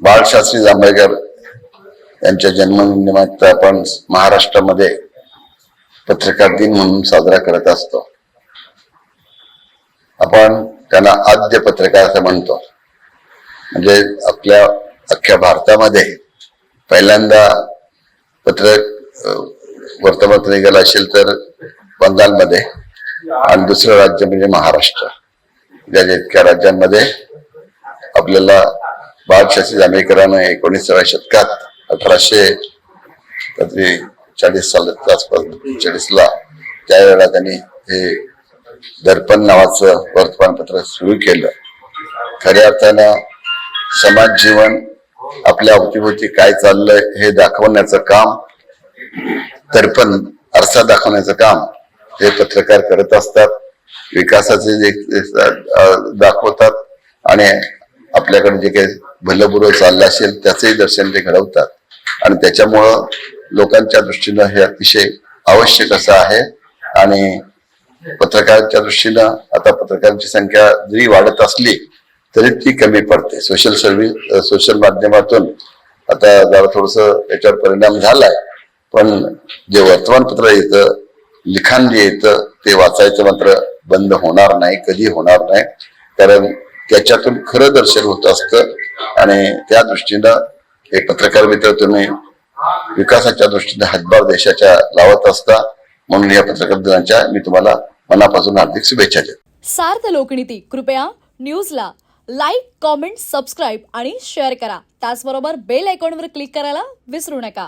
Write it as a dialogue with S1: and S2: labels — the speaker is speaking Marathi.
S1: बाळशास्त्री जांभेकर यांच्या जन्मदिनानिमित्त आपण महाराष्ट्रामध्ये पत्रकार दिन म्हणून साजरा करत असतो। आपण त्यांना आद्य पत्रकार असं म्हणतो। म्हणजे आपल्या अख्ख्या भारतामध्ये पहिल्यांदा वर्तमानपत्र निघालं असेल तर बंगालमध्ये, आणि दुसरं राज्य म्हणजे महाराष्ट्र। या इतक्या राज्यांमध्ये आपल्याला बाळशास्त्री जांभेकरांना 19व्या शतकात 1840 सालाच्या आसपास 40ला त्यावेळेला त्यांनी हे दर्पण नावाचं वर्तमानपत्र सुरू केलं। खऱ्या अर्थानं समाज जीवन आपल्या अवतीभोवती काय चाललंय हे दाखवण्याचं काम, दर्पण आरसा दाखवण्याचं काम हे पत्रकार करत असतात। विकासाचे जे दाखवतात आणि आपल्याकडे जे काही भलं बुरं चाललं असेल त्याचंही दर्शन ते घडवतात, आणि त्याच्यामुळं लोकांच्या दृष्टीनं हे अतिशय आवश्यक असं आहे। आणि पत्रकारांच्या दृष्टीनं आता पत्रकारांची संख्या जरी वाढत असली तरी ती कमी पडते। सोशल माध्यमातून आता जरा थोडस याच्यावर परिणाम झालाय, पण जे वर्तमानपत्र येतं, लिखाण जे येतं ते वाचायचं मात्र बंद होणार नाही, कधी होणार नाही, कारण त्याच्यातून खरं दर्शन होत असतं। आणि त्या दृष्टीनं हे पत्रकार मित्र तुम्ही विकासाच्या दृष्टीने हातभार देशाच्या लावत असता, म्हणून या पत्रकार दिनाच्या मी तुम्हाला मनापासून हार्दिक शुभेच्छा देतो।
S2: सार्थ लोकनीती कृपया न्यूजला लाईक, कॉमेंट, सबस्क्राईब आणि शेअर करा। त्याचबरोबर बेल आयकॉनवर क्लिक करायला विसरू नका।